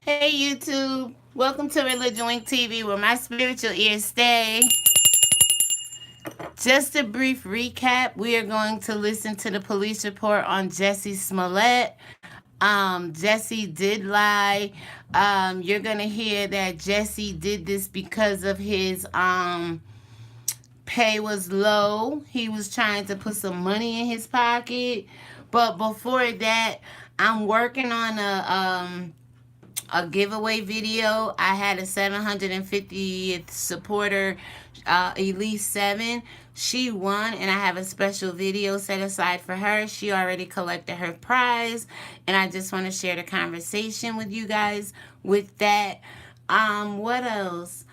Hey YouTube, welcome to ReligionWinked TV where my spiritual ears stay. Just a brief recap, we are going to listen to the police report on Jussie Smollet. Jussie did lie. You're gonna hear that Jussie did this because of his pay was low. He was trying to put some money in his pocket. But before that, I'm working on a giveaway video. I had a 750th supporter, Elise 7. She won, and I have a special video set aside for her. She already collected her prize, and I just want to share the conversation with you guys with that. What else?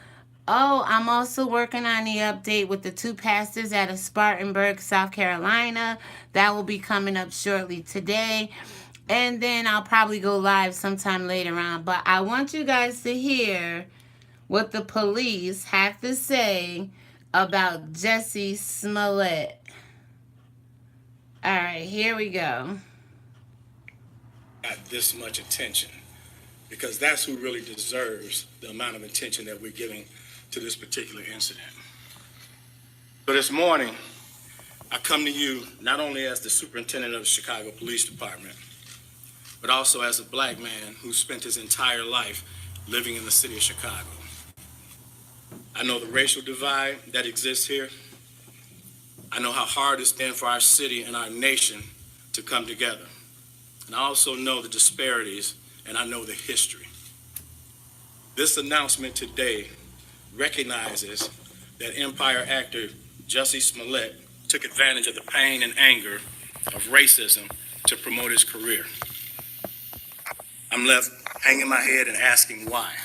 Oh, I'm also working on the update with the two pastors out of Spartanburg, South Carolina. That will be coming up shortly today. And then I'll probably go live sometime later on. But I want you guys to hear what the police have to say about Jussie Smollett. All right, here we go. Got this much attention because that's who really deserves the amount of attention that we're giving to this particular incident. So this morning, I come to you not only as the superintendent of the Chicago Police Department, but also as a black man who spent his entire life living in the city of Chicago. I know the racial divide that exists here. I know how hard it's been for our city and our nation to come together. And I also know the disparities, and I know the history. This announcement today recognizes that Empire actor Jussie Smollett took advantage of the pain and anger of racism to promote his career. I'm left hanging my head and asking why.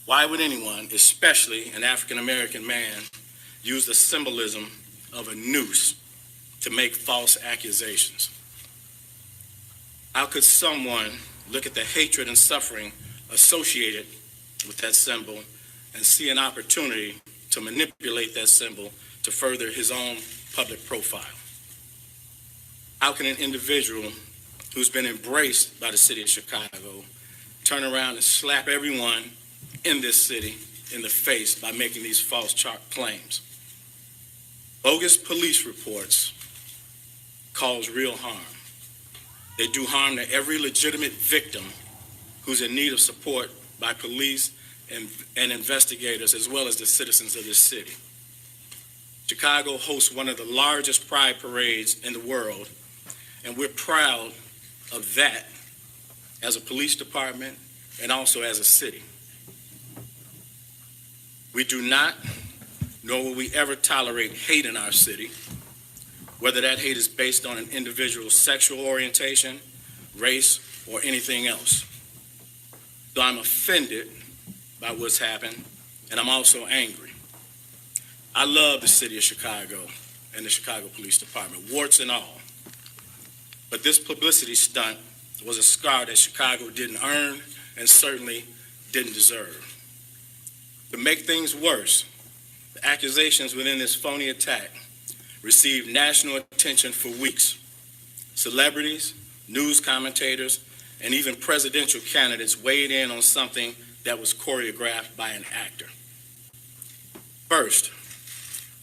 Why would anyone, especially an African-American man, use the symbolism of a noose to make false accusations? How could someone look at the hatred and suffering associated with that symbol and see an opportunity to manipulate that symbol to further his own public profile? How can an individual who's been embraced by the city of Chicago turn around and slap everyone in this city in the face by making these false claims? Bogus police reports cause real harm. They do harm to every legitimate victim who's in need of support by police and investigators, as well as the citizens of this city. Chicago hosts one of the largest pride parades in the world, and we're proud of that as a police department and also as a city. We do not, nor will we ever tolerate hate in our city, whether that hate is based on an individual's sexual orientation, race, or anything else. So I'm offended by what's happened, and I'm also angry. I love the city of Chicago and the Chicago Police Department, warts and all. But this publicity stunt was a scar that Chicago didn't earn and certainly didn't deserve. To make things worse, the accusations within this phony attack received national attention for weeks. Celebrities, news commentators, and even presidential candidates weighed in on something that was choreographed by an actor. First,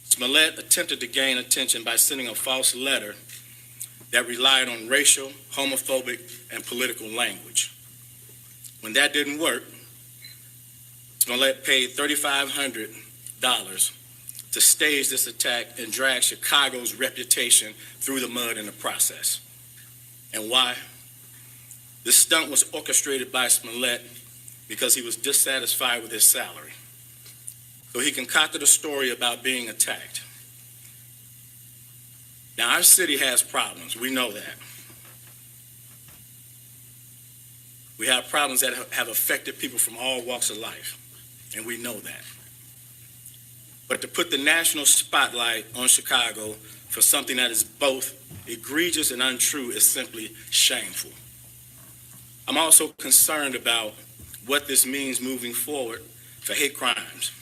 Smollett attempted to gain attention by sending a false letter that relied on racial, homophobic, and political language. When that didn't work, Smollett paid $3,500 to stage this attack and drag Chicago's reputation through the mud in the process. And why? This stunt was orchestrated by Smollett because he was dissatisfied with his salary. So he concocted a story about being attacked. Now, our city has problems. We know that. We have problems that have affected people from all walks of life, and we know that. But to put the national spotlight on Chicago for something that is both egregious and untrue is simply shameful. I'm also concerned about what this means moving forward for hate crimes.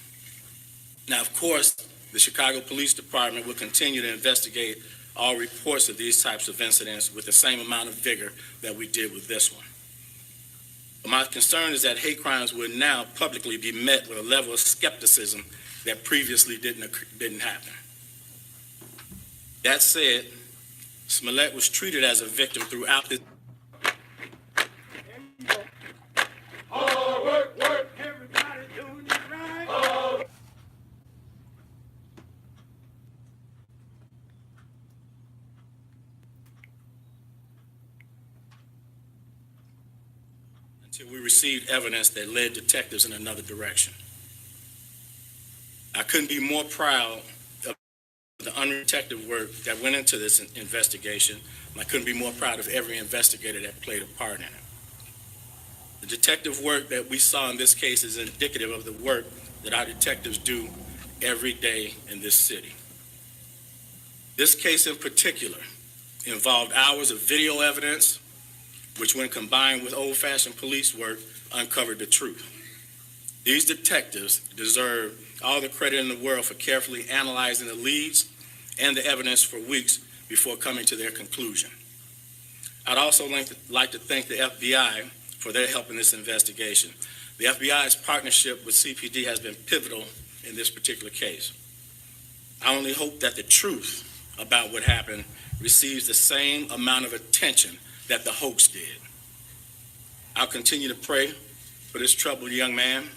Now, of course, the Chicago Police Department will continue to investigate all reports of these types of incidents with the same amount of vigor that we did with this one. But my concern is that hate crimes will now publicly be met with a level of skepticism that previously didn't happen. That said, Smollet was treated as a victim throughout this. Everybody doing it right. Until we received evidence that led detectives in another direction. I couldn't be more proud of the undetective work that went into this investigation, and I couldn't be more proud of every investigator that played a part in it. The detective work that we saw in this case is indicative of the work that our detectives do every day in this city. This case in particular involved hours of video evidence, which when combined with old-fashioned police work, uncovered the truth. These detectives deserve all the credit in the world for carefully analyzing the leads and the evidence for weeks before coming to their conclusion. I'd also like to thank the FBI for their help in this investigation. The FBI's partnership with CPD has been pivotal in this particular case. I only hope that the truth about what happened receives the same amount of attention that the hoax did. I'll continue to pray for this troubled young man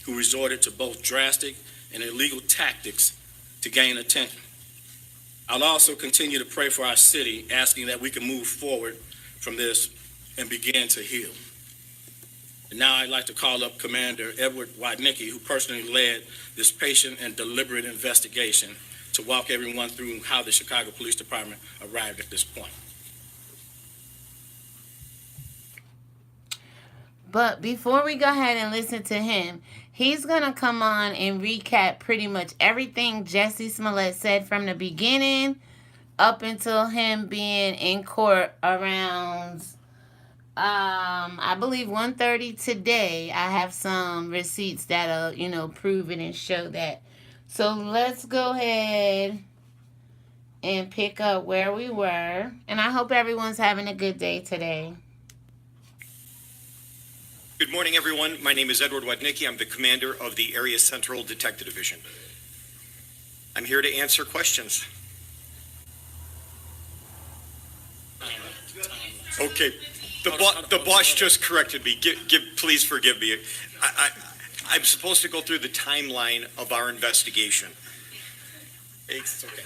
who resorted to both drastic and illegal tactics to gain attention. I'll also continue to pray for our city, asking that we can move forward from this and begin to heal. And now I'd like to call up Commander Edward Wadnicki, who personally led this patient and deliberate investigation, to walk everyone through how the Chicago Police Department arrived at this point. But before we go ahead and listen to him, he's going to come on and recap pretty much everything Jussie Smollet said from the beginning up until him being in court around, I believe 1:30 today. I have some receipts that'll, prove it and show that. So let's go ahead and pick up where we were. And I hope everyone's having a good day today. Good morning, everyone. My name is Edward Wadnicki. I'm the commander of the Area Central Detective Division. I'm here to answer questions. Okay, the boss just corrected me. Please forgive me. I'm supposed to go through the timeline of our investigation. It's okay.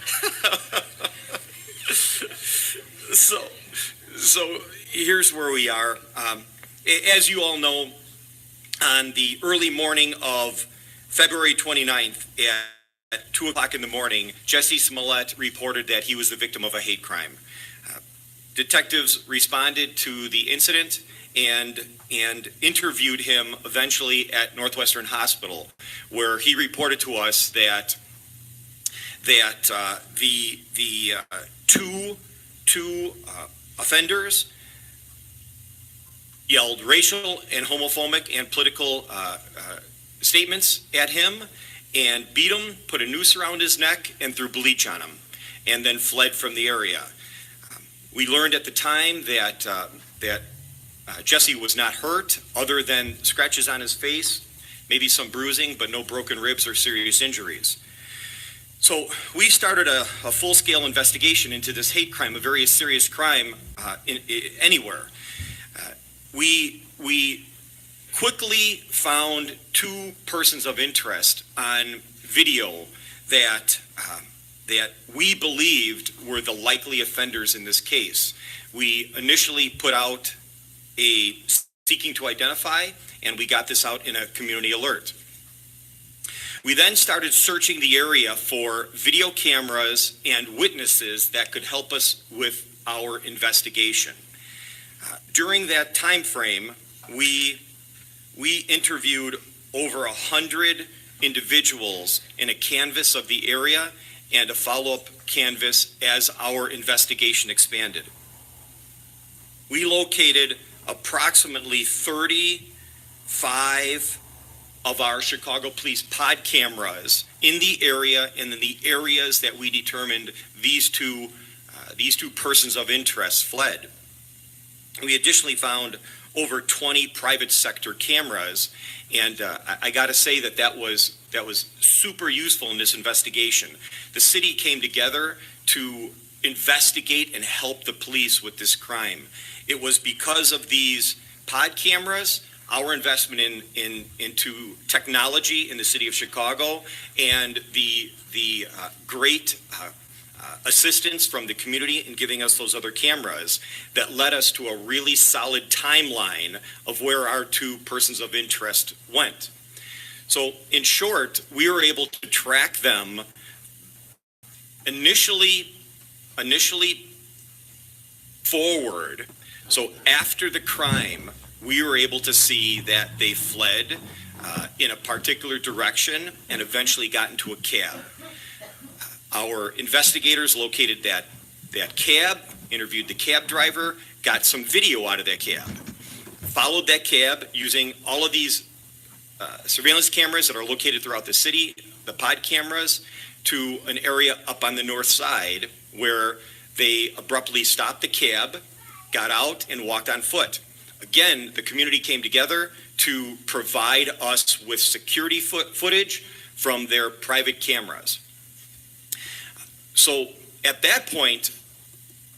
So here's where we are. As you all know, on the early morning of February 29th at 2 o'clock in the morning, Jussie Smollet reported that he was the victim of a hate crime. Detectives responded to the incident and interviewed him eventually at Northwestern Hospital, where he reported to us that the two offenders yelled racial and homophobic and political statements at him and beat him, put a noose around his neck, and threw bleach on him, and then fled from the area. We learned at the time that Jussie was not hurt, other than scratches on his face, maybe some bruising, but no broken ribs or serious injuries. So we started a full-scale investigation into this hate crime, a very serious crime anywhere. We quickly found two persons of interest on video that we believed were the likely offenders in this case. We initially put out a seeking to identify, and we got this out in a community alert. We then started searching the area for video cameras and witnesses that could help us with our investigation. During that time frame, we interviewed over 100 individuals in a canvass of the area and a follow-up canvass as our investigation expanded. We located approximately 35 of our Chicago Police pod cameras in the area and in the areas that we determined these two persons of interest fled. We additionally found over 20 private sector cameras. And I got to say that was super useful in this investigation. The city came together to investigate and help the police with this crime. It was because of these pod cameras, our investment into technology in the city of Chicago, and the great assistance from the community in giving us those other cameras that led us to a really solid timeline of where our two persons of interest went. So in short, we were able to track them initially forward. So after the crime, we were able to see that they fled in a particular direction and eventually got into a cab. Our investigators located that cab, interviewed the cab driver, got some video out of that cab, followed that cab using all of these surveillance cameras that are located throughout the city, the pod cameras, to an area up on the north side where they abruptly stopped the cab, got out, and walked on foot. Again, the community came together to provide us with security footage from their private cameras. So at that point,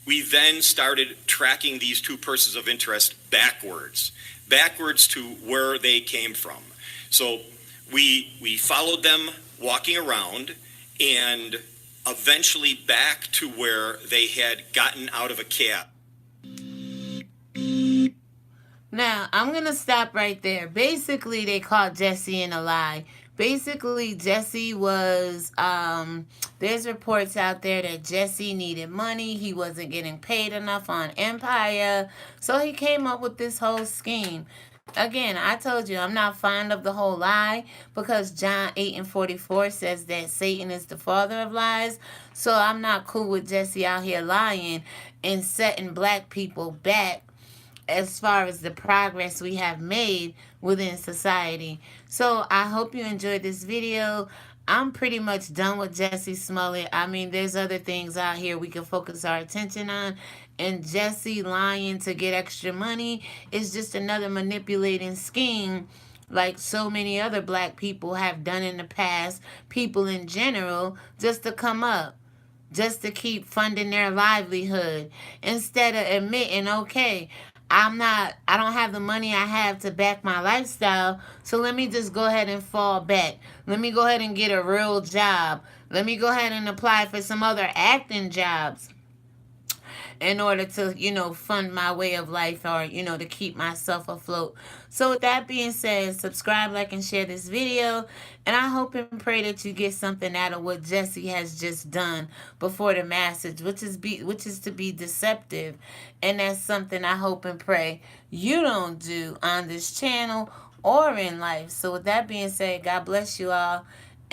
we then started tracking these two persons of interest backwards to where they came from. So we followed them walking around and eventually back to where they had gotten out of a cab. Now, I'm going to stop right there. Basically, they caught Jussie in a lie. Basically, Jussie was, there's reports out there that Jussie needed money. He wasn't getting paid enough on Empire. So he came up with this whole scheme. Again, I told you, I'm not fond of the whole lie because John 8:44 says that Satan is the father of lies. So I'm not cool with Jussie out here lying and setting black people back as far as the progress we have made within society. So I hope you enjoyed this video. I'm pretty much done with Jussie Smollet. I mean, there's other things out here we can focus our attention on. And Jussie lying to get extra money is just another manipulating scheme like so many other black people have done in the past, people in general, just to come up, just to keep funding their livelihood instead of admitting, okay, I don't have the money I have to back my lifestyle, so let me just go ahead and fall back. Let me go ahead and get a real job. Let me go ahead and apply for some other acting jobs in order to, fund my way of life or, to keep myself afloat. So with that being said, subscribe, like, and share this video. And I hope and pray that you get something out of what Jussie has just done before the masses, which is to be deceptive. And that's something I hope and pray you don't do on this channel or in life. So with that being said, God bless you all.